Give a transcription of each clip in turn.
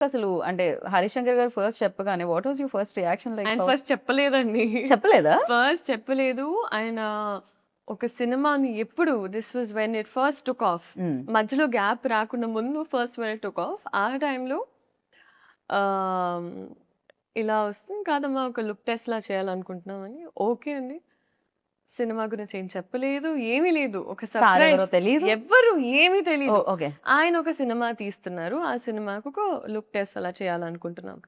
అసలు అంటే హరిశంకర్ గారు ఫస్ట్ చెప్పగానే what was your first reaction like? ఆయన ఫస్ట్ చెప్పలేదండి. చెప్పలేదా? ఫస్ట్ చెప్పలేదు. ఆయన ఒక సినిమాని ఎప్పుడు this was when it first took off. మధ్యలో గ్యాప్ రాకుండా ముందు first when it took off. ఆ టైంలో ఆహ్, ఇలా వస్తుంది కాదమ్మా ఒక లుక్ టెస్ట్‌లా చేయాలనుకుంటున్నామని. ఓకే అండి. సినిమా గురించి ఏం చెప్పలేదు. ఏమీ లేదు. ఒక స్టార్ ఎవరో సర్ప్రైజ్. తెలీదు. ఎవ్వరు ఏమీ తెలీదు. ఓకే. ఆయన ఒక సినిమా తీస్తున్నారు. ఆ సినిమాకు ఒక లుక్ టెస్ట్ అలా చేయాలనుకుంటున్నాం.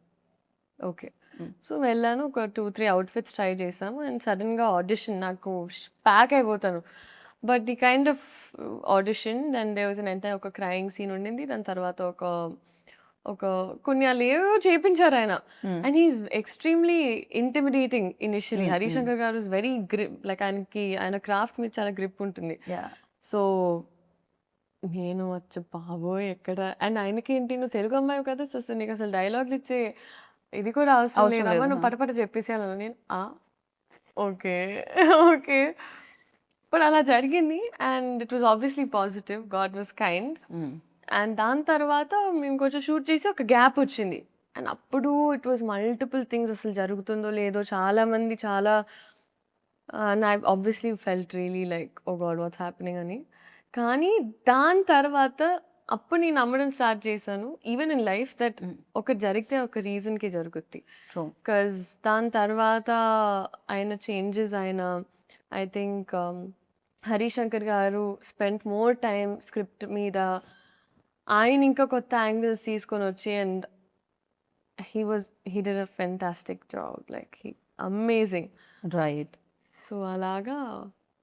ఓకే. సో, వెళ్ళాను. ఒక 2, 3 అవుట్‌ఫిట్స్ ట్రై చేశాము. అండ్ సడెన్‌గా ఆడిషన్ నాకు ప్యాక్ అయిపోతాను. But the kind of audition and there was an entire ఒక క్రైయింగ్ సీన్ ఉండింది. దాని తర్వాత ఒక ఒక కొన్ని ఏవేవో చేపించారాయన. And he is extremely intimidating initially. Harishankar garu is very like ఆయన క్రాఫ్ట్ మీద చాలా గ్రిప్ ఉంటుంది. యాహ్! సో, నేను వచ్చి బాబోయ్! ఎక్కడ అండ్ ఆయనకేంటి నువ్వు తెలుగు అమ్మాయివి కదా! సో, నీకసలు డైలాగులు ఇచ్చే ఇది కూడా అవసరం అవసరం లేదమ్మా. లేదు. నువ్వు పటపట చెప్పేసేయాలన్నా. నేను ఓకే. ఓకే. బట్ అలా జరిగింది. And it was obviously positive. God was kind. And దాని తర్వాత మేము కొంచెం షూట్ చేసి ఒక గ్యాప్ వచ్చింది. అండ్ అప్పుడు ఇట్ వాస్ మల్టిపుల్ థింగ్స్ అసలు జరుగుతుందో లేదో చాలామంది చాలా and I obviously felt really like oh god what's happening అని. కానీ దాని తర్వాత అప్పుడు నేను నమ్మడం స్టార్ట్ చేశాను. ఈవెన్ ఇన్ లైఫ్ దట్ ఒకటి జరిగితే ఒక రీజన్‌కి జరుగుద్ది. ట్రూ. బికాజ్ దాని తర్వాత ఆయన చేంజెస్ ఆయన ఐ థింక్ హరిశంకర్ గారు స్పెంట్ మోర్ టైమ్ స్క్రిప్ట్ మీద. ఆయన ఇంకా కొత్త యాంగిల్స్ తీసుకొని వచ్చి and he did a fantastic job. Like amazing. Right. So, అలాగా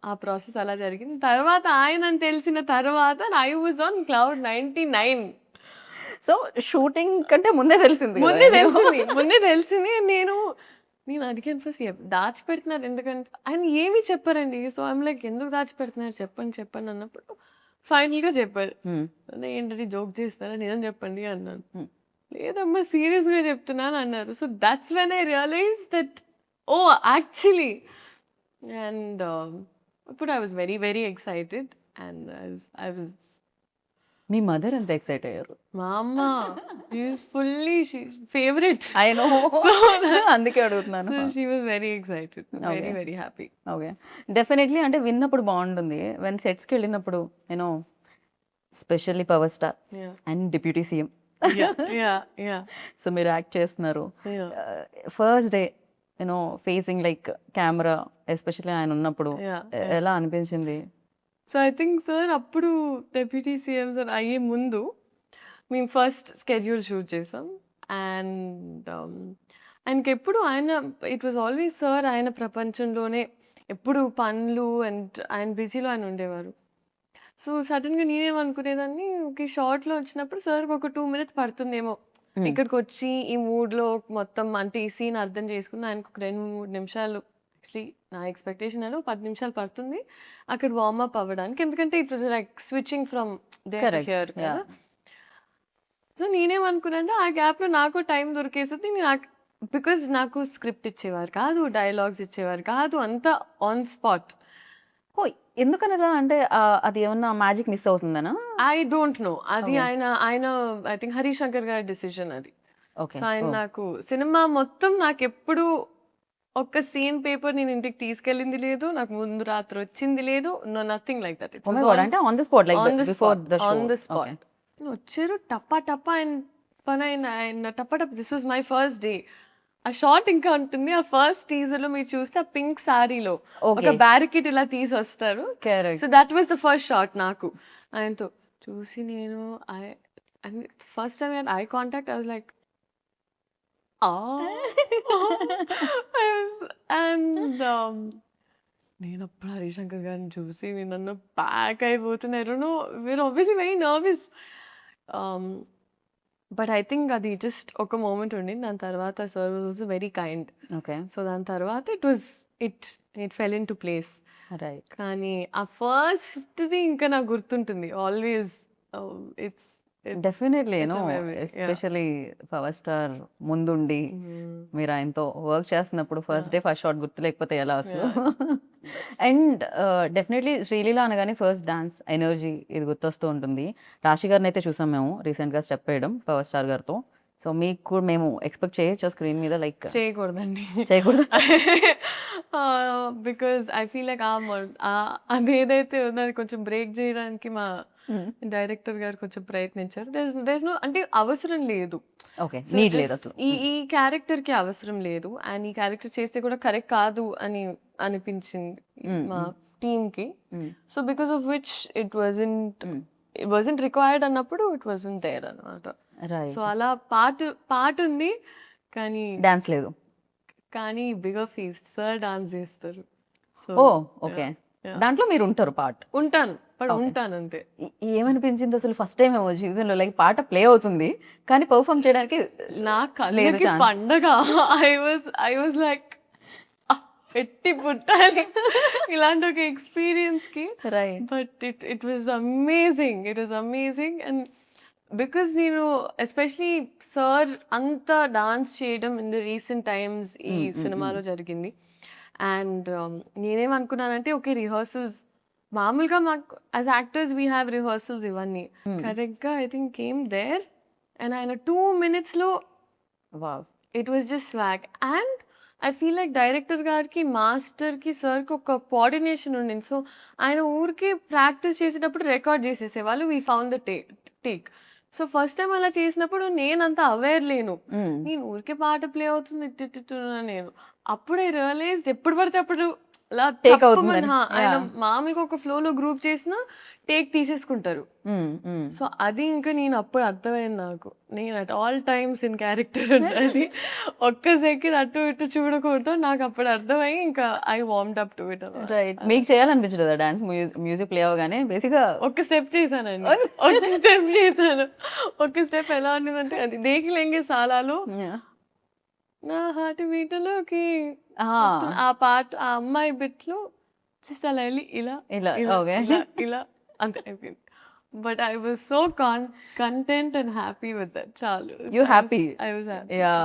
ఆ ప్రాసెస్ అలా జరిగింది. తర్వాత ఆయనని తెలిసిన తర్వాత I was on cloud 99. So, shooting కంటే ముందే తెలిసింది కదా! ముందే తెలిసింది. ముందే తెలిసింది. నేను అడిగాను ఫస్ట్ దాచిపెడుతున్నారు ఎందుకంటే ఆయన ఏమి చెప్పారండి. సో, ఐయామ్ లైక్ ఎందుకు దాచిపెడుతున్నారు చెప్పండి అన్నప్పుడు ఫైనల్‌గా చెప్పారు. ఏంటంటే జోక్ చేస్తున్నారా నిజం చెప్పండి అన్నాను. లేదమ్మా సీరియస్‌గా చెప్తున్నాను అన్నారు. So, that's when I realize that oh! Actually and అప్పుడు I was very very excited and I was మీ మదర్ ఎంత ఎక్సైట్ అయ్యారు? మా అమ్మ is fully favourite. I know. So అందుకే అడుగుతున్నాను. She was very excited. Very very happy. Okay. Definitely అంటే విన్నప్పుడు బాగుంటుంది. వెన్ సెట్స్‌కి వెళ్ళినప్పుడు you know specially power star ya and deputy CM. Ya ya ya so, మీరు యాక్ట్ చేస్తున్నారు. Ya first day you know facing like camera especially ఆయన ఉన్నప్పుడు yeah ఎలా అనిపించింది? సో ఐ థింక్ సార్ అప్పుడు డెప్యూటీ సీఎం సార్ అయ్యే ముందు మేము ఫస్ట్ స్కెడ్యూల్ షూట్ చేసాం. అండ్ ఆయనకి ఎప్పుడు ఇట్ వాజ్ ఆల్వేస్ సార్ ఆయన ప్రపంచంలోనే ఎప్పుడు పనులు అండ్ ఆయన బిజీలో ఆయన ఉండేవారు. సో సడన్గా నేనేమనుకునేదాన్ని ఓకే షార్ట్లో వచ్చినప్పుడు సార్కి ఒక 2 minutes పడుతుందేమో ఇక్కడికి వచ్చి ఈ మూడ్లో మొత్తం అంటే ఈ సీన్ అర్థం చేసుకుని ఆయనకు ఒక 2-3 నిమిషాలు యాక్చువల్లీ నా ఎక్స్పెక్టేషన్ అని 10 నిమిషాలు పడుతుంది అక్కడ వార్మప్ అవ్వడానికి. ఎందుకంటే it was like switching from there to Correct. Here కదా. Yeah. సో నేనేమనుకున్నానంటే ఆ గ్యాప్లో నాకు టైం దొరికేసింది. బికాజ్ నాకు స్క్రిప్ట్ ఇచ్చేవారు కాదు, డైలాగ్స్ ఇచ్చేవారు కాదు, అంతా ఆన్ స్పాట్. ఓ, ఎందుకనలా అంటే అది ఏమన్నా మ్యాజిక్ మిస్ అవుతుందనా? ఐ డోంట్ నో అది Okay. ఆయన ఐ థింక్ హరిశంకర్ గారి డిసిజన్ అది. ఓకే. సో ఆయన నాకు సినిమా మొత్తం నాకు ఎప్పుడు ఒక్క సీన్ పేపర్ నేను ఇంటికి తీసుకెళ్ళింది లేదు, నాకు ముందు రాత్రి వచ్చింది లేదు, nothing like that. Oh my god, అంటే on the spot like on the before spot the show. On the spot వచ్చారు టప్పా టప్పా ఆయన పని ఆయన టప్పా టప్ప. This was my first day. ఆ షార్ట్ ఇంకా ఉంటుంది. ఆ ఫస్ట్ టీజర్ లో మీరు చూస్తే ఆ పింక్ సారీలో ఒక బ్యారికేడ్ ఇలా తీసి వస్తారు. Correct. So that was the first shot నాకు ఆయనతో చూసి నేను first time I contact. I was like and నేను అప్పుడు హరిశంకర్ గారిని చూసి నన్ను ప్యాక్ అయిపోతున్నారు. We are obviously very nervous. But I think అది జస్ట్ ఒక మూమెంట్ ఉండింది. దాని తర్వాత sir was also very kind. Okay. So దాని తర్వాత it fell in to place. Right. కానీ ఆ ఫస్ట్ది ఇంకా నాకు గుర్తుంటుంది always. It's definitely it's a you know memory, yeah. Especially power star ముందుండి మీరు ఆయనతో వర్క్ చేస్తున్నప్పుడు ఫస్ట్ డే ఫస్ట్ షాట్ గుర్తు లేకపోతే ఎలా అసలు? అండ్ డెఫినెట్లీ శ్రీలీల అనగానే ఫస్ట్ డాన్స్ ఎనర్జీ ఇది గుర్తొస్తూ ఉంటుంది. రాశి గారిని అయితే చూసాం మేము రీసెంట్గా స్టెప్ వేయడం పవర్ స్టార్ గారితో. సో మీకు కూడా మేము ఎక్స్పెక్ట్ చేయొచ్చు స్క్రీన్ మీద లైక్ చేయకూడదండి. చేయకూడదు. బికాజ్ ఐ ఫీల్ లైక్ అదేదైతే ఉందో అది కొంచెం బ్రేక్ చేయడానికి మా డైరెక్టర్ గారు కొంచెం ప్రయత్నించారు. దేస్ నో అంటే అవసరం లేదు. ఓకే, So నీడ్ లేదు just అసలు. ఈ క్యారెక్టర్ కి అవసరం లేదు అండ్ ఈ క్యారెక్టర్ చేస్తే కూడా కరెక్ట్ కాదు అని అనిపించింది మా టీమ్ కి. So because of which it wasn't required అన్నప్పుడు ఇట్ వాజంట్ దేర్ అన్నమాట. రైట్. సో అలా పాట ఉంది కానీ డాన్స్ లేదు. కానీ బిగర్ ఫీస్ట్ సార్ డాన్స్ చేస్తారు. సో ఓ ఓకే, దాంట్లో మీరు ఉంటారు పార్ట్. ఉంటాను ఉంటాను అంతే. ఏమనిపించింది అసలు ఫస్ట్ టైం ఏమో జీవితంలో లైక్ పాట ప్లే అవుతుంది కానీ పర్ఫామ్ చేయడానికి నా కళ్ళకి chance. పండగ. ఐ వాజ్ లైక్ పెట్టి పుట్టాలి ఇలాంటి ఒక ఎక్స్పీరియన్స్ కి. Right. But it was amazing and because నేను ఎస్పెషలీ సార్ అంత డాన్స్ చేయడం ఇన్ ద రీసెంట్ టైమ్స్ ఈ సినిమాలో జరిగింది. అండ్ నేనేమనుకున్నానంటే ఓకే రిహర్సల్స్ మామూలుగా మాకు as actors we have rehearsals ఇవన్నీ కరెక్ట్గా I think came there and ఆయన 2 minutes లో wow, it was just swag. And I feel like director గారికి మాస్టర్కి సార్కి ఒక కోఆర్డినేషన్ ఉండింది. సో ఆయన ఊరికి ప్రాక్టీస్ చేసేటప్పుడు రికార్డ్ చేసేసేవాళ్ళు. We found the take. So first time అలా చేసినప్పుడు నేనంత అవేర్ లేను. నేను ఊరికే పాట ప్లే అవుతుంది నేను అప్పుడే రియలైజ్ ఎప్పుడు పడితే అప్పుడు అలా Take అవుతుందని. ఆయన మామూలుగా ఒక ఫ్లోలో గ్రూప్ చేసిన టేక్ తీసేసుకుంటారు. సో అది ఇంకా నేను అప్పుడు అర్థమైంది నాకు నేను at all times in character ఉండాలి. ఒక్క సెకండ్ అటు ఇటు చూడకూడదు. నాకు అప్పుడు అర్థమై ఇంకా I warmed up to it. Right. మీకు చేయాలనిపించలేదా డాన్స్? మ్యూజిక్ ప్లే అవగానే బేసిక్గా ఒక స్టెప్ చేశానండి. ఒక స్టెప్ ఎలా ఉండేదంటే అది దేకి లెంగే సాలాలో నా హార్ట్ బీట్లోకి ఆ పాట ఆ అమ్మాయి బిట్లో జస్ట్ అలా వెళ్ళి ఇలా ఇలా, ఓకే. ఇలా అంతే అయిపోయింది. But I was so content and happy with that. చాలు. You happy? I was happy. Yeah.